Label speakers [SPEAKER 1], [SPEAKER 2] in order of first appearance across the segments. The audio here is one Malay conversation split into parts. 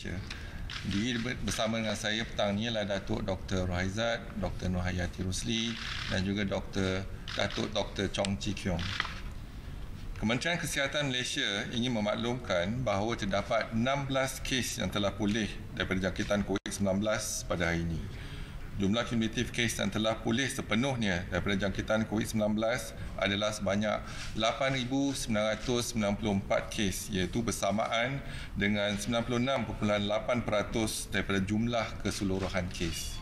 [SPEAKER 1] Malaysia. Bersama dengan saya petang ni adalah Datuk Dr. Rohaizat, Dr. Nur Rusli dan juga Datuk Dr. Chong Chi Kiong. Kementerian Kesihatan Malaysia ingin memaklumkan bahawa terdapat 16 kes yang telah pulih daripada jangkitan COVID-19 pada hari ini. Jumlah kumulatif kes yang telah pulih sepenuhnya daripada jangkitan COVID-19 adalah sebanyak 8,994 kes, iaitu bersamaan dengan 96.8% daripada jumlah keseluruhan kes.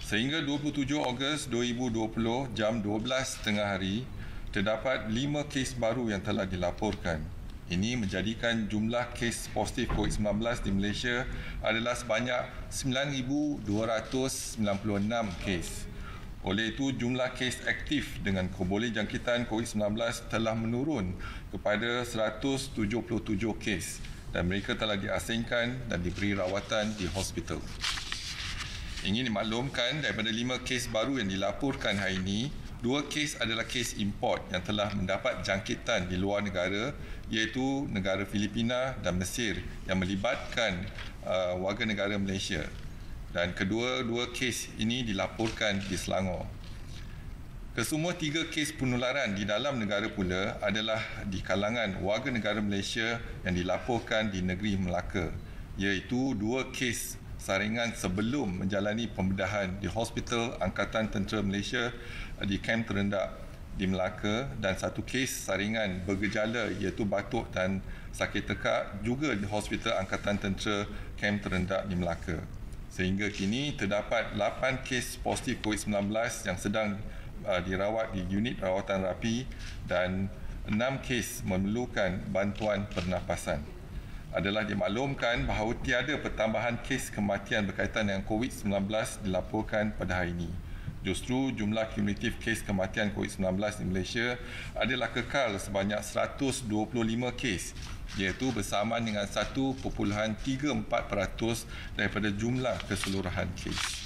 [SPEAKER 1] Sehingga 27 Ogos 2020 jam 12 tengah hari, terdapat 5 kes baru yang telah dilaporkan. Ini menjadikan jumlah kes positif COVID-19 di Malaysia adalah sebanyak 9,296 kes. Oleh itu, jumlah kes aktif dengan keboleh jangkitan COVID-19 telah menurun kepada 177 kes dan mereka telah diasingkan dan diberi rawatan di hospital. Ingin dimaklumkan daripada 5 kes baru yang dilaporkan hari ini, 2 kes adalah kes import yang telah mendapat jangkitan di luar negara, iaitu negara Filipina dan Mesir yang melibatkan warga negara Malaysia. Dan kedua-dua kes ini dilaporkan di Selangor. Kesemua 3 kes penularan di dalam negara pula adalah di kalangan warga negara Malaysia yang dilaporkan di negeri Melaka, iaitu 2 kes saringan sebelum menjalani pembedahan di Hospital Angkatan Tentera Malaysia di Kem Terendak di Melaka dan 1 kes saringan bergejala iaitu batuk dan sakit tekak juga di Hospital Angkatan Tentera Kem Terendak di Melaka. Sehingga kini terdapat 8 kes positif COVID-19 yang sedang dirawat di unit rawatan rapi dan 6 kes memerlukan bantuan pernafasan. Adalah dimaklumkan bahawa tiada pertambahan kes kematian berkaitan dengan COVID-19 dilaporkan pada hari ini. Justru jumlah kumulatif kes kematian COVID-19 di Malaysia adalah kekal sebanyak 125 kes, iaitu bersamaan dengan 1.34% daripada jumlah keseluruhan kes.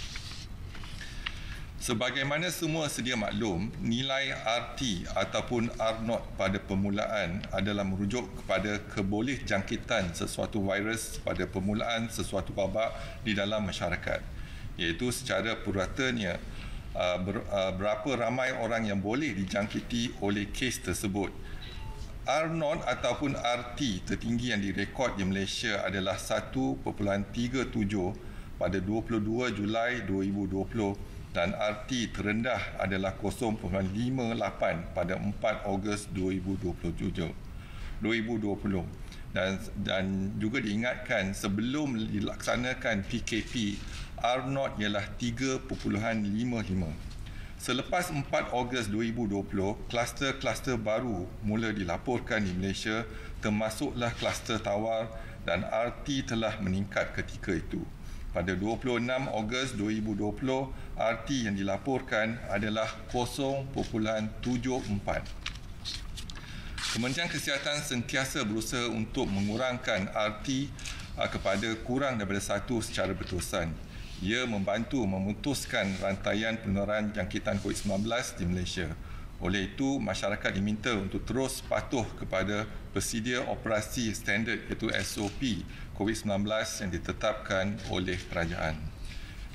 [SPEAKER 1] Sebagaimana semua sedia maklum, nilai RT ataupun R0 pada permulaan adalah merujuk kepada keboleh jangkitan sesuatu virus pada permulaan sesuatu wabak di dalam masyarakat, iaitu secara puratanya berapa ramai orang yang boleh dijangkiti oleh kes tersebut. R0 ataupun RT tertinggi yang direkod di Malaysia adalah 1.37 pada 22 Julai 2020 dan RT terendah adalah 0.58 pada 4 Ogos 2020. Dan juga diingatkan sebelum dilaksanakan PKP, R0 ialah 3.55. Selepas 4 Ogos 2020, kluster-kluster baru mula dilaporkan di Malaysia, termasuklah kluster Tawar dan RT telah meningkat ketika itu. Pada 26 Ogos 2020, RT yang dilaporkan adalah 0.74. Kementerian Kesihatan sentiasa berusaha untuk mengurangkan RT kepada kurang daripada 1 secara berterusan. Ia membantu memutuskan rantaian penularan jangkitan COVID-19 di Malaysia. Oleh itu, masyarakat diminta untuk terus patuh kepada prosedur operasi standard iaitu SOP COVID-19 yang ditetapkan oleh kerajaan.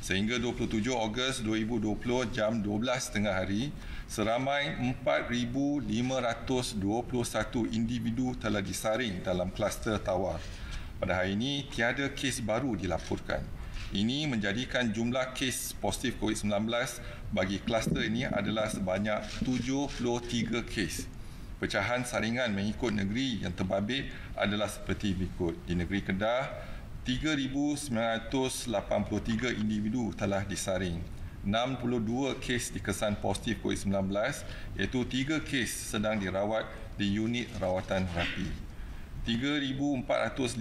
[SPEAKER 1] Sehingga 27 Ogos 2020 jam 12 tengah hari, seramai 4,521 individu telah disaring dalam kluster Tawar. Pada hari ini, tiada kes baru dilaporkan. Ini menjadikan jumlah kes positif COVID-19 bagi kluster ini adalah sebanyak 73 kes. Pecahan saringan mengikut negeri yang terbabit adalah seperti berikut. Di negeri Kedah, 3,983 individu telah disaring. 62 kes dikesan positif COVID-19, iaitu 3 kes sedang dirawat di unit rawatan rapi. 3,453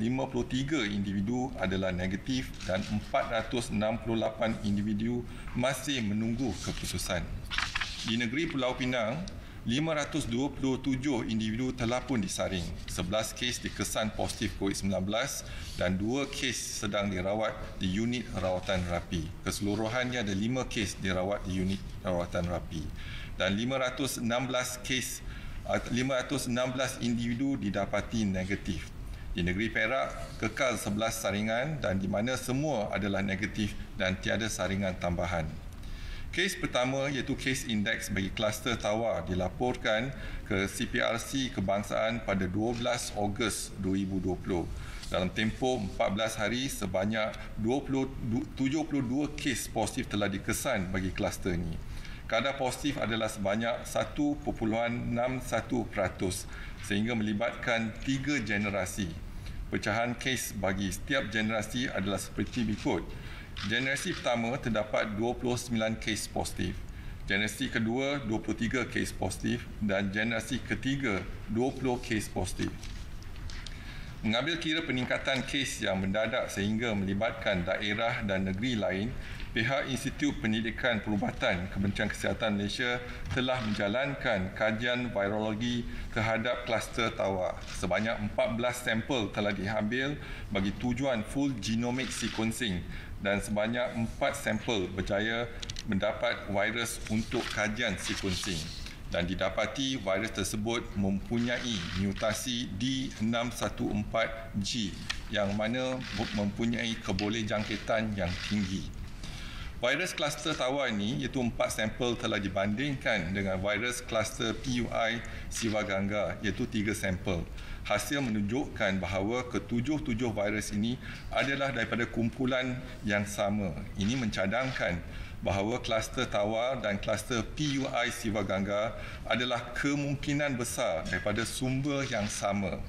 [SPEAKER 1] individu adalah negatif dan 468 individu masih menunggu keputusan. Di negeri Pulau Pinang, 527 individu telah pun disaring. 11 kes dikesan positif COVID-19 dan 2 kes sedang dirawat di unit rawatan rapi. Keseluruhannya ada 5 kes dirawat di unit rawatan rapi. Dan 516 individu didapati negatif. Di negeri Perak, kekal 11 saringan dan di mana semua adalah negatif dan tiada saringan tambahan. Kes pertama iaitu kes indeks bagi kluster tawar dilaporkan ke CPRC Kebangsaan pada 12 Ogos 2020. Dalam tempoh 14 hari, sebanyak 72 kes positif telah dikesan bagi kluster ini. Kadar positif adalah sebanyak 1.61% sehingga melibatkan 3 generasi. Pecahan kes bagi setiap generasi adalah seperti berikut. Generasi pertama terdapat 29 kes positif. Generasi kedua 23 kes positif dan generasi ketiga 20 kes positif. Mengambil kira peningkatan kes yang mendadak sehingga melibatkan daerah dan negeri lain, pihak Institut Pendidikan Perubatan Kementerian Kesihatan Malaysia telah menjalankan kajian virologi terhadap kluster tawar. Sebanyak 14 sampel telah diambil bagi tujuan full genomic sequencing dan sebanyak 4 sampel berjaya mendapat virus untuk kajian sequencing. Dan didapati virus tersebut mempunyai mutasi D614G yang mana mempunyai kebolehjangkitan yang tinggi. Virus kluster tawar ini iaitu 4 sampel telah dibandingkan dengan virus kluster PUI Sivaganga iaitu 3 sampel. Hasil menunjukkan bahawa ketujuh-tujuh virus ini adalah daripada kumpulan yang sama. Ini mencadangkan bahawa kluster tawar dan kluster PUI Sivaganga adalah kemungkinan besar daripada sumber yang sama.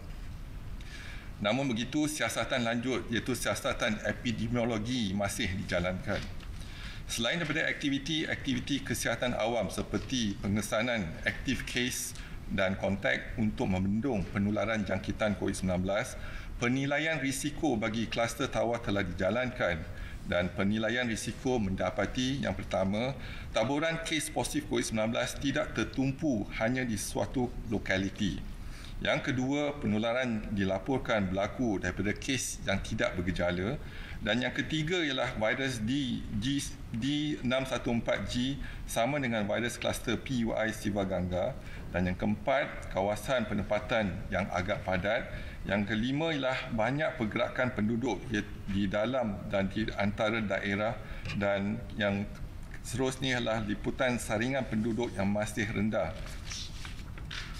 [SPEAKER 1] Namun begitu, siasatan lanjut iaitu siasatan epidemiologi masih dijalankan. Selain daripada aktiviti kesihatan awam seperti pengesanan aktif kes dan kontak untuk membendung penularan jangkitan COVID-19, penilaian risiko bagi kluster tawar telah dijalankan dan penilaian risiko mendapati yang pertama, taburan kes positif COVID-19 tidak tertumpu hanya di suatu lokaliti. Yang kedua, penularan dilaporkan berlaku daripada kes yang tidak bergejala. Dan yang ketiga ialah virus D614G sama dengan virus kluster PUI Sivaganga. Dan yang keempat, kawasan penempatan yang agak padat. Yang kelima ialah banyak pergerakan penduduk di dalam dan di antara daerah. Dan yang seterusnya ialah liputan saringan penduduk yang masih rendah.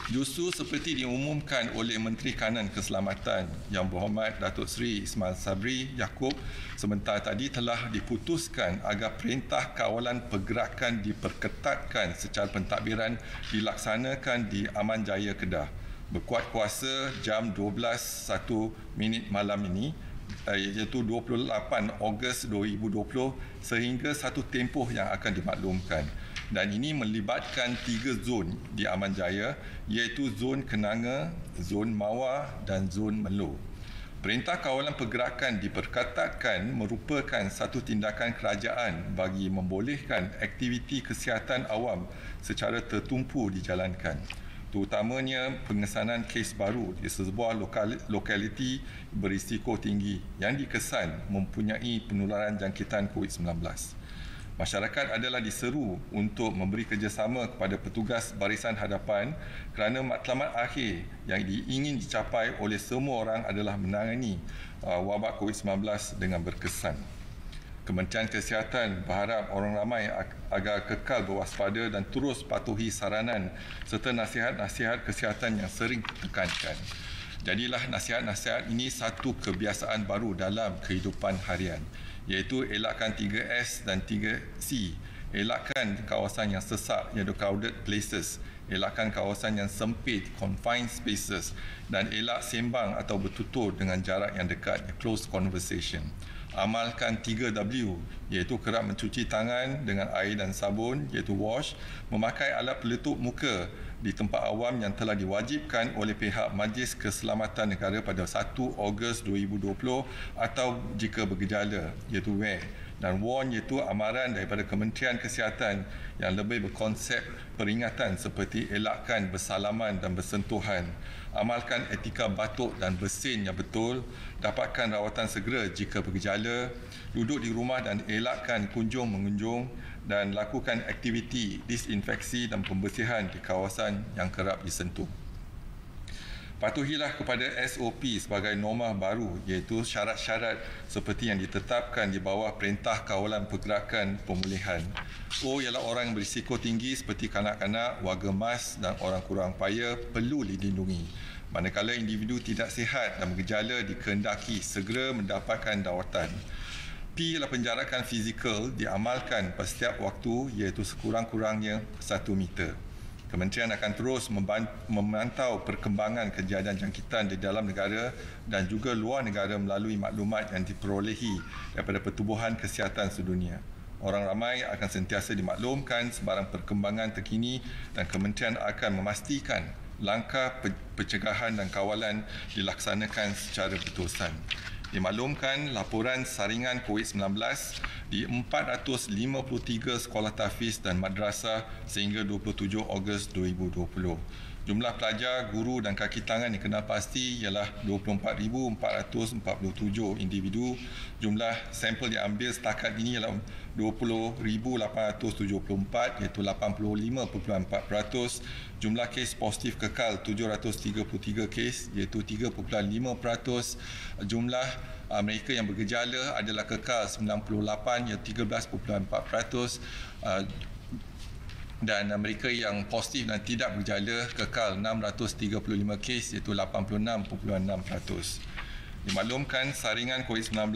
[SPEAKER 1] Justru seperti diumumkan oleh Menteri Kanan Keselamatan Yang Berhormat Datuk Seri Ismail Sabri Yaakob sebentar tadi telah diputuskan agar perintah kawalan pergerakan diperketatkan secara pentadbiran dilaksanakan di Aman Jaya Kedah. Berkuat kuasa jam 12.01 malam ini iaitu 28 Ogos 2020 sehingga satu tempoh yang akan dimaklumkan. Dan ini melibatkan 3 zon di Aman Jaya iaitu zon Kenanga, zon Mawar dan zon Melo. Perintah kawalan pergerakan diperketatkan merupakan satu tindakan kerajaan bagi membolehkan aktiviti kesihatan awam secara tertumpu dijalankan. Terutamanya pengesanan kes baru di sebuah lokaliti berisiko tinggi yang dikesan mempunyai penularan jangkitan COVID-19. Masyarakat adalah diseru untuk memberi kerjasama kepada petugas barisan hadapan kerana matlamat akhir yang ingin dicapai oleh semua orang adalah menangani wabak COVID-19 dengan berkesan. Kementerian Kesihatan berharap orang ramai agar kekal berwaspada dan terus patuhi saranan serta nasihat-nasihat kesihatan yang sering ditekankan. Jadilah nasihat-nasihat ini satu kebiasaan baru dalam kehidupan harian, iaitu elakkan 3S dan 3C. Elakkan kawasan yang sesak, iaitu crowded places. Elakkan kawasan yang sempit, confined spaces. Dan elak sembang atau bertutur dengan jarak yang dekat, close conversation. Amalkan 3W, iaitu kerap mencuci tangan dengan air dan sabun, iaitu wash. Memakai alat peletup muka di tempat awam yang telah diwajibkan oleh pihak Majlis Keselamatan Negara pada 1 Ogos 2020 atau jika bergejala, iaitu wear. Dan warn iaitu amaran daripada Kementerian Kesihatan yang lebih berkonsep peringatan seperti elakkan bersalaman dan bersentuhan. Amalkan etika batuk dan bersin yang betul. Dapatkan rawatan segera jika bergejala. Duduk di rumah dan elakkan kunjung-mengunjung. Dan lakukan aktiviti disinfeksi dan pembersihan di kawasan yang kerap disentuh. Patuhilah kepada SOP sebagai norma baru, iaitu syarat-syarat seperti yang ditetapkan di bawah Perintah Kawalan Pergerakan Pemulihan. O ialah orang yang berisiko tinggi seperti kanak-kanak, warga emas dan orang kurang upaya perlu dilindungi. Manakala individu tidak sihat dan bergejala dikehendaki segera mendapatkan rawatan. P ialah penjarakan fizikal diamalkan pada setiap waktu, iaitu sekurang-kurangnya 1 meter. Kementerian akan terus memantau perkembangan kejadian jangkitan di dalam negara dan juga luar negara melalui maklumat yang diperolehi daripada Pertubuhan Kesihatan Sedunia. Orang ramai akan sentiasa dimaklumkan sebarang perkembangan terkini dan kementerian akan memastikan langkah pencegahan dan kawalan dilaksanakan secara berterusan. Dimaklumkan laporan saringan COVID-19 di 453 sekolah tahfiz dan madrasah sehingga 27 Ogos 2020. Jumlah pelajar, guru dan kaki tangan dikenal pasti ialah 24,447 individu. Jumlah sampel diambil setakat ini ialah 20,874 iaitu 85.4%. Jumlah kes positif kekal 733 kes iaitu 3.5%. Jumlah mereka yang bergejala adalah kekal 98 iaitu 13.4%. Dan mereka yang positif dan tidak bergejala kekal 635 kes iaitu 86.6%. Dimaklumkan saringan COVID-19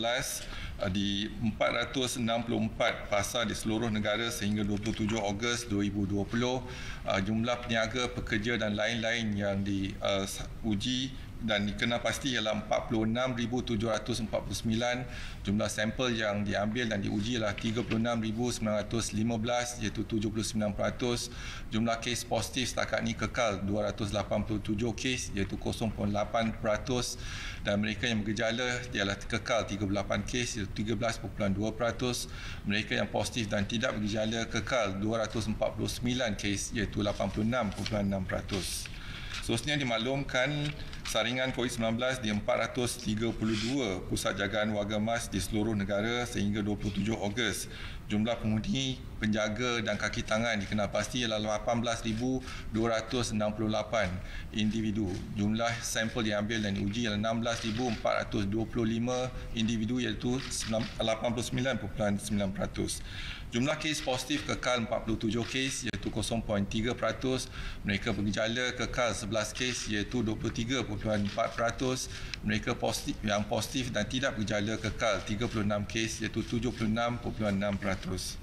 [SPEAKER 1] di 464 pasar di seluruh negara sehingga 27 Ogos 2020. Jumlah peniaga, pekerja dan lain-lain yang diuji dan dikenal pasti ialah 46,749. Jumlah sampel yang diambil dan diuji ialah 36,915 iaitu 79%. Jumlah kes positif setakat ini kekal 287 kes iaitu 0.8%. Dan mereka yang bergejala ialah kekal 38 kes iaitu 13.2%. Mereka yang positif dan tidak bergejala kekal 249 kes iaitu 86.6%. Seterusnya dimaklumkan saringan COVID-19 di 432 pusat jagaan warga emas di seluruh negara sehingga 27 Ogos. Jumlah pengundi, penjaga dan kaki tangan dikenal pasti ialah 18,268 individu. Jumlah sampel diambil dan diuji ialah 16,425 individu iaitu 89.9%. Jumlah kes positif kekal 47 kes iaitu 0.3%. Mereka bergejala kekal 11 kes iaitu 23.4%. Mereka yang positif dan tidak bergejala kekal 36 kes iaitu 76.6%.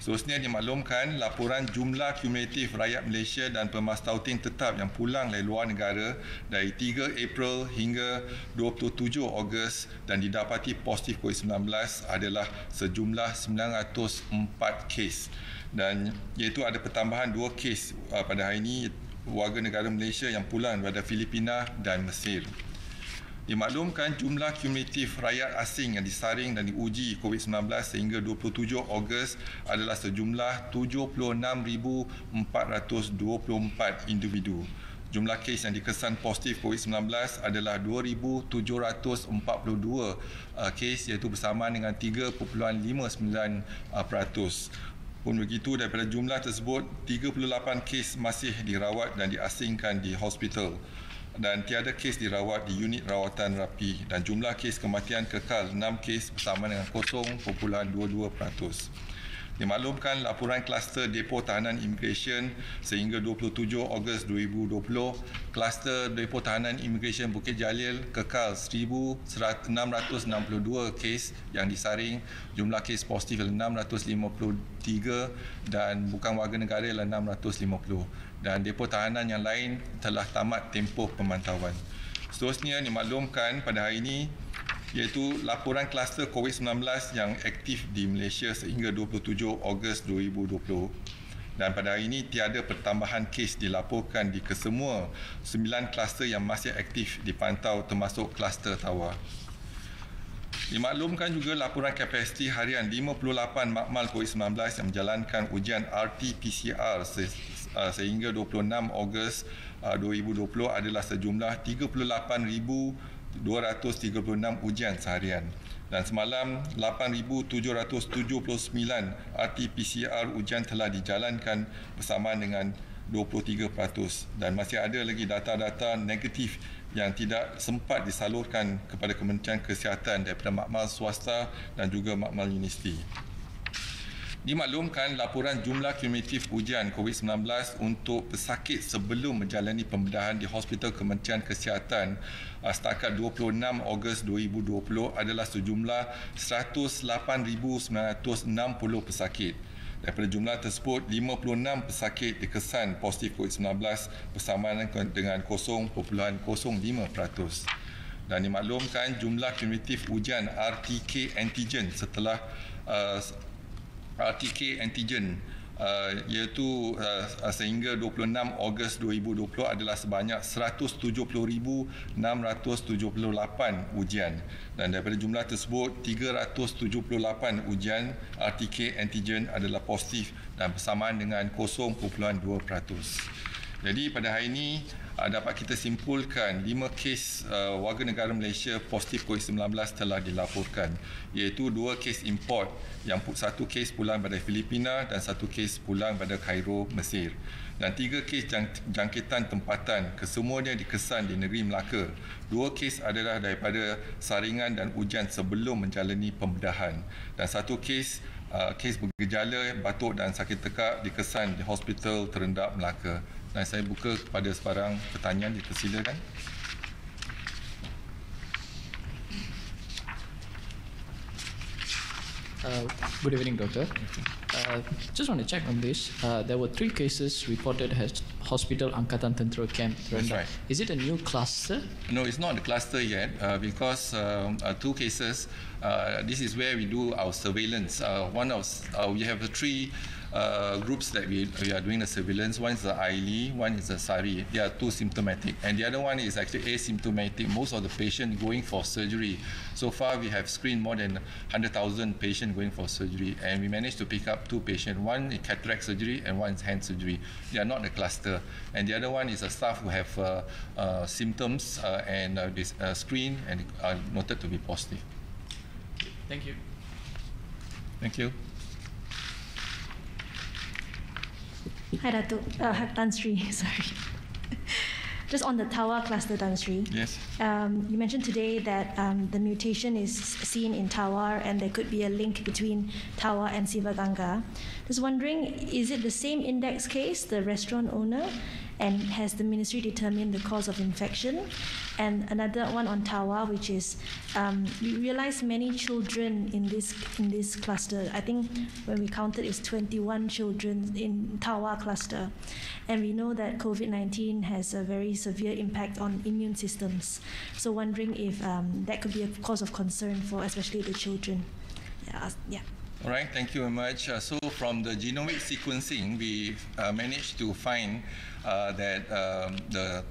[SPEAKER 1] Seterusnya dimaklumkan laporan jumlah kumulatif rakyat Malaysia dan pemas tautin tetap yang pulang dari luar negara dari 3 April hingga 27 Ogos dan didapati positif COVID-19 adalah sejumlah 904 kes. Dan iaitu ada pertambahan 2 kes pada hari ini warga negara Malaysia yang pulang daripada Filipina dan Mesir. Dimaklumkan jumlah kumulatif rakyat asing yang disaring dan diuji COVID-19 sehingga 27 Ogos adalah sejumlah 76,424 individu. Jumlah kes yang dikesan positif COVID-19 adalah 2,742 kes iaitu bersamaan dengan 3.59%. Pun begitu, daripada jumlah tersebut, 38 kes masih dirawat dan diasingkan di hospital dan tiada kes dirawat di unit rawatan rapi dan jumlah kes kematian kekal 6 kes bersama dengan 0.22%. Dimaklumkan laporan kluster depo tahanan imigresen sehingga 27 Ogos 2020, kluster depo tahanan imigresen Bukit Jalil kekal 1,662 kes yang disaring, jumlah kes positif adalah 653 dan bukan warga negara adalah 650 dan depo tahanan yang lain telah tamat tempoh pemantauan. Seterusnya dimaklumkan pada hari ini iaitu laporan kluster COVID-19 yang aktif di Malaysia sehingga 27 Ogos 2020. Dan pada hari ini tiada pertambahan kes dilaporkan di kesemua 9 kluster yang masih aktif dipantau termasuk kluster Tawar. Dimaklumkan juga laporan kapasiti harian 58 makmal COVID-19 yang menjalankan ujian RT-PCR sehingga 26 Ogos 2020 adalah sejumlah 38,236 ujian seharian dan semalam 8,779 RT-PCR ujian telah dijalankan bersamaan dengan 23%, dan masih ada lagi data-data negatif yang tidak sempat disalurkan kepada Kementerian Kesihatan daripada makmal swasta dan juga makmal universiti. Dimaklumkan laporan jumlah kumulatif ujian COVID-19 untuk pesakit sebelum menjalani pembedahan di Hospital Kementerian Kesihatan setakat 26 Ogos 2020 adalah sejumlah 108,960 pesakit. Daripada jumlah tersebut, 56 pesakit dikesan positif COVID-19 bersamaan dengan 0.05%. Dan dimaklumkan jumlah kumulatif ujian RTK antigen setelah RTK antigen iaitu sehingga 26 Ogos 2020 adalah sebanyak 170,678 ujian, dan daripada jumlah tersebut 378 ujian RTK antigen adalah positif dan bersamaan dengan 0.2%. Jadi pada hari ini dapat kita simpulkan 5 kes warga negara Malaysia positif COVID-19 telah dilaporkan, iaitu 2 kes import, yang 1 kes pulang pada Filipina dan 1 kes pulang pada Kairo, Mesir, dan 3 kes jangkitan tempatan, kesemuanya dikesan di negeri Melaka. 2 kes adalah daripada saringan dan ujian sebelum menjalani pembedahan, dan 1 kes bergejala batuk dan sakit tekak dikesan di Hospital Terendak Melaka. Dan saya buka kepada sebarang pertanyaan, dipersilakan.
[SPEAKER 2] Good evening, Doctor. Just want to check on this. There were 3 cases reported at Hospital Angkatan Tentera Camp.
[SPEAKER 1] That's right.
[SPEAKER 2] Is it a new cluster?
[SPEAKER 1] No, it's not a cluster yet because 2 cases. This is where we do our surveillance. We have 3 groups that we are doing the surveillance. One is the Aili, one is the Sari. They are 2 symptomatic, and the other one is actually asymptomatic. Most of the patients going for surgery. So far, we have screened more than 100,000 patients going for surgery, and we managed to pick up 2 patients. One is cataract surgery and one is hand surgery. They are not a cluster, and the other one is a staff who have symptoms and screened and are noted to be positive.
[SPEAKER 2] Thank you.
[SPEAKER 1] Thank you.
[SPEAKER 3] Hi, Datuk. Tan Sri, sorry. Just on the Tawa cluster, Tan Sri.
[SPEAKER 1] Yes.
[SPEAKER 3] You mentioned today that the mutation is seen in Tawa and there could be a link between Tawa and Sivaganga. Just wondering, is it the same index case, the restaurant owner? And has the ministry determined the cause of infection? And another one on Tawa, which is we realize many children in this cluster. I think when we counted, it's 21 children in Tawa cluster, and we know that COVID-19 has a very severe impact on immune systems. So wondering if that could be a cause of concern for especially the children. Yeah.
[SPEAKER 1] All right, thank you very much. So from the genomic sequencing, we managed to find that the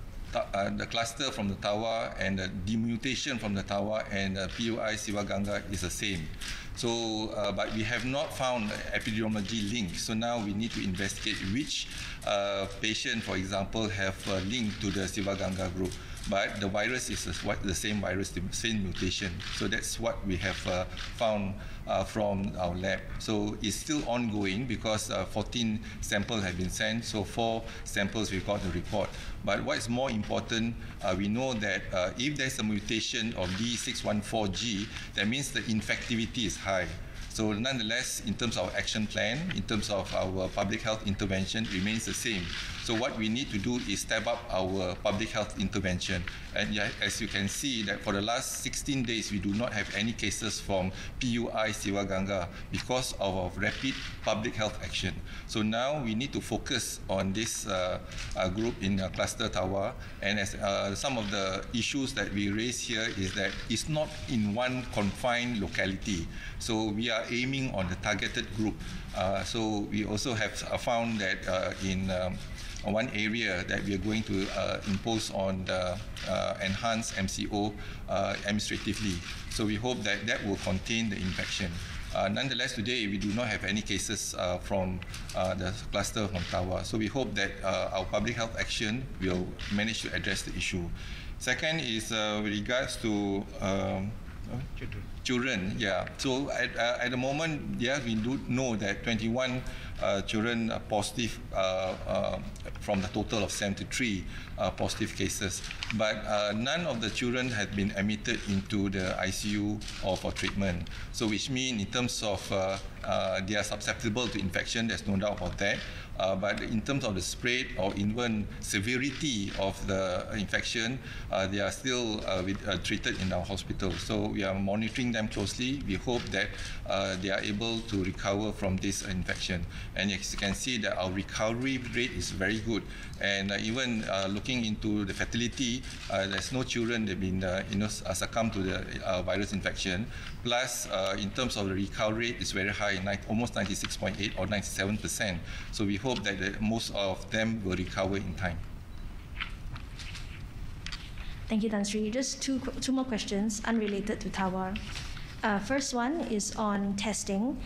[SPEAKER 1] cluster from the Tawa and the demutation from the Tawa and the PUI Sivaganga is the same. So, but we have not found epidemiology link. So now we need to investigate which patient, for example, have a link to the Sivaganga group. But the virus is the same virus, the same mutation. So that's what we have found from our lab. So it's still ongoing because 14 samples have been sent. So 4 samples we got the report. But what is more important, we know that if there's a mutation of D614G, that means the infectivity is high. So nonetheless, in terms of action plan, in terms of our public health intervention, remains the same. So what we need to do is step up our public health intervention. And as you can see, that for the last 16 days, we do not have any cases from PUI Sivaganga because of our rapid public health action. So now we need to focus on this group in cluster Tawa. And as some of the issues that we raise here is that it's not in one confined locality. So we are aiming on the targeted group. So we also have found that in one area that we are going to impose on the enhanced MCO administratively. So we hope that that will contain the infection. Nonetheless, today we do not have any cases from the cluster from Tawa. So we hope that our public health action will manage to address the issue. Second is with regards to Children, yeah. So at the moment, yeah, we do know that 21 children are positive from the total of 73 positive cases. But none of the children had been admitted into the ICU or for treatment. So which means in terms of they are susceptible to infection, there's no doubt about that. But in terms of the spread or even severity of the infection, they are still treated in our hospital. So we are monitoring them closely. We hope that they are able to recover from this infection. And as you can see, that our recovery rate is very good. And even looking into the fatality, there's no children that have been succumbed to the virus infection. Plus, in terms of the recovery rate, it's very high, almost 96.8 or 97%. So we hope that most of them will recover in time.
[SPEAKER 3] Thank you, Tan Sri. Just two more questions unrelated to Tawar. First one is on testing.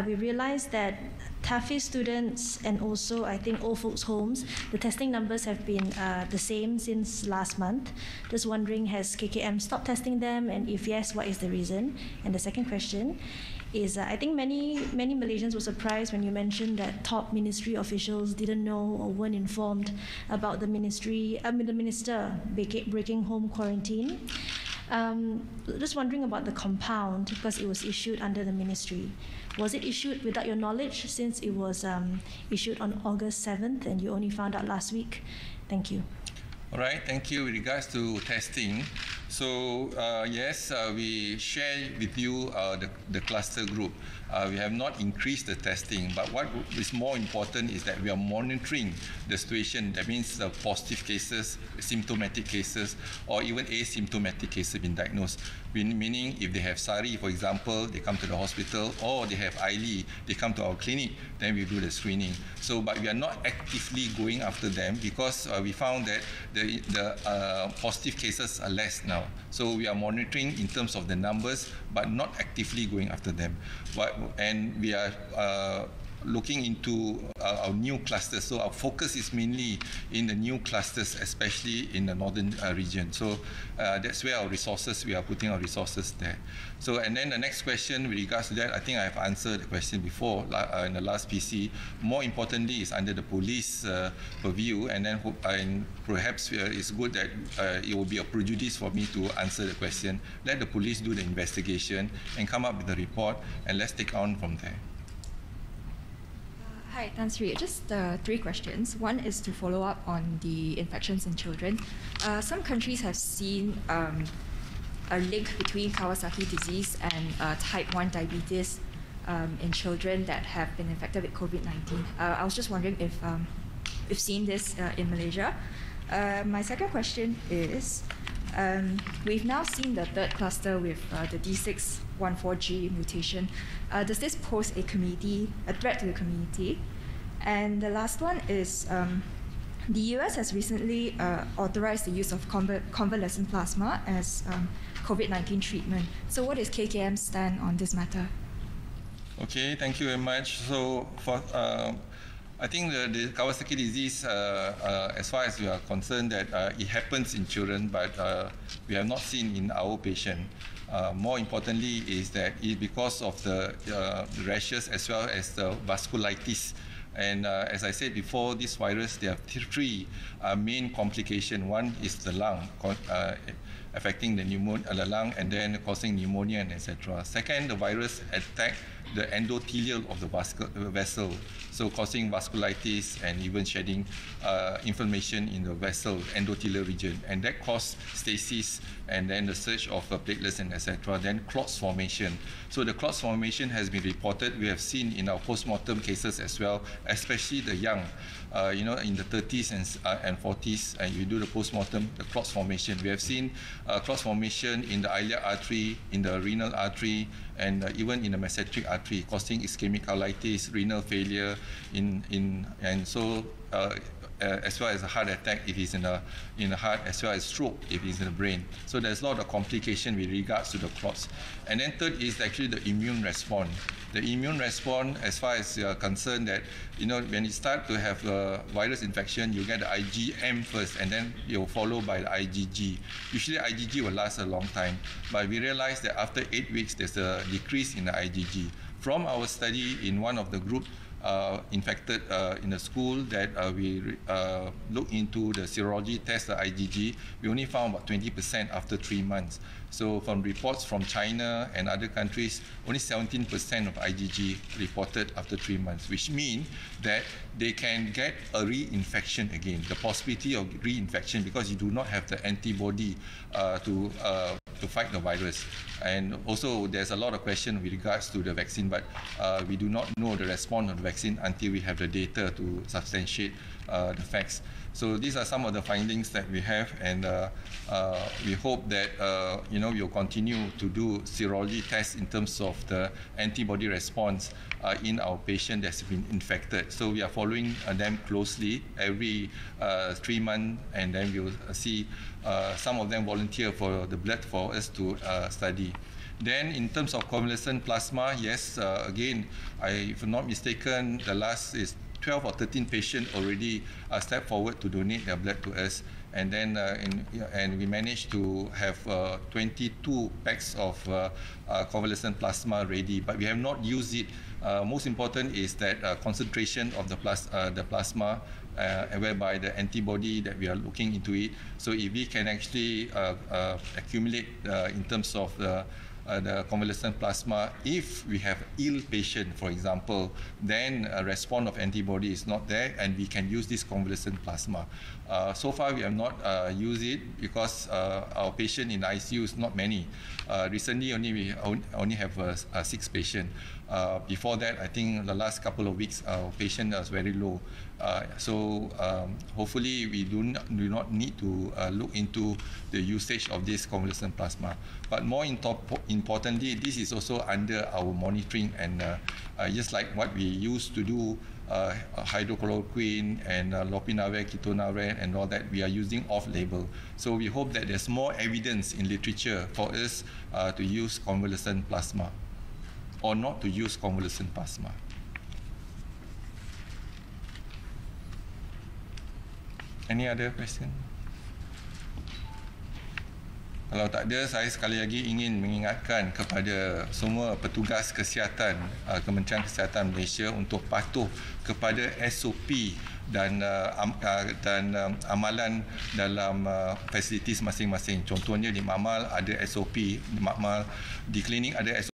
[SPEAKER 3] We realized that TAFE students and also, I think, old folks' homes, the testing numbers have been the same since last month. Just wondering, has KKM stopped testing them? And if yes, what is the reason? And the second question is, I think many Malaysians were surprised when you mentioned that top ministry officials didn't know or weren't informed about the minister breaking home quarantine. Just wondering about the compound, because it was issued under the ministry. Was it issued without your knowledge, since it was issued on August 7th and you only found out last week? Thank you.
[SPEAKER 1] All right, thank you. With regards to testing, so yes, we share with you the cluster group. We have not increased the testing, but what is more important is that we are monitoring the situation. That means the positive cases, symptomatic cases, or even asymptomatic cases being diagnosed. Meaning, if they have SARI, for example, they come to the hospital, or they have ILI, they come to our clinic, then we do the screening. So, but we are not actively going after them because we found that the positive cases are less now. So we are monitoring in terms of the numbers, but not actively going after them. And we are looking into our new clusters. So our focus is mainly in the new clusters, especially in the northern region. So that's where we are putting our resources there. So, and then the next question with regards to that, I think I've answered the question before in the last PC. More importantly is under the police purview, and then perhaps it's good that it will be a prejudice for me to answer the question. Let the police do the investigation and come up with the report, and let's take on from there.
[SPEAKER 4] Hi, Tan Sri. Just 3 questions. One is to follow up on the infections in children. Some countries have seen a link between Kawasaki disease and type 1 diabetes in children that have been infected with COVID-19. I was just wondering if we've seen this in Malaysia. My second question is, we've now seen the third cluster with the D614G mutation. Does this pose a threat to the community? And the last one is, the US has recently authorized the use of convalescent plasma as COVID-19 treatment. So what is KKM's stand on this matter?
[SPEAKER 1] Okay, thank you very much. So for I think the Kawasaki disease, as far as we are concerned, that it happens in children, but we have not seen in our patient. More importantly is that it's because of the rashes as well as the vasculitis. And as I said before, this virus, there are 3 main complications. One is the lung, affecting the lung and then causing pneumonia and etc. Second, the virus attacks the endothelial of the vessel, so causing vasculitis and even shedding inflammation in the vessel endothelial region, and that causes stasis and then the surge of platelets and etc. Then clots formation. So the clots formation has been reported. We have seen in our post-mortem cases as well, especially the young, in the 30s and 40s, and you do the post-mortem, the clots formation. We have seen clots formation in the iliac artery, in the renal artery, and even in the mesenteric artery, causing ischemic colitis, renal failure, and so as well as a heart attack if it's in the heart, as well as stroke if it's in the brain. So there's a lot of complication with regards to the clots. And then third is actually the immune response. The immune response, as far as you're concerned, that when you start to have a virus infection, you get the IgM first, and then you'll follow by the IgG. Usually IgG will last a long time, but we realized that after 8 weeks, there's a decrease in the IgG. From our study in one of the group infected in the school that we looked into the serology test, the IgG, we only found about 20% after 3 months. So from reports from China and other countries, only 17% of IgG reported after 3 months, which means that they can get a reinfection again, the possibility of reinfection, because you do not have the antibody to fight the virus. And also there's a lot of questions with regards to the vaccine, but we do not know the response of the vaccine until we have the data to substantiate the facts. So these are some of the findings that we have, and we hope that we'll continue to do serology tests in terms of the antibody response in our patient that's been infected. So we are following them closely every 3 months, and then we'll see some of them volunteer for the blood for us to study. Then in terms of convalescent plasma, yes, again, if I'm not mistaken, the last is 12 or 13 patients already stepped forward to donate their blood to us, and then and we managed to have 22 packs of convalescent plasma ready, but we have not used it. Most important is that concentration of the plasma, whereby the antibody that we are looking into it. So if we can actually accumulate in terms of the convalescent plasma, if we have ill patient, for example, then a response of antibody is not there, and we can use this convalescent plasma. So far, we have not used it because our patient in ICU is not many. Recently, we only have 6 patients. Before that, I think the last couple of weeks, our patient was very low. So hopefully, we do not need to look into the usage of this convalescent plasma. But more importantly, this is also under our monitoring, and just like what we used to do, hydrochloroquine and lopinavir, ketonavir, and all that, we are using off-label. So we hope that there's more evidence in literature for us to use convalescent plasma, or not to use convalescent plasma. Any other question? Kalau tak ada, saya sekali lagi ingin mengingatkan kepada semua petugas kesihatan Kementerian Kesihatan Malaysia untuk patuh kepada SOP dan amalan dalam fasilitis masing-masing. Contohnya di Mamal ada SOP, di klinik ada SOP.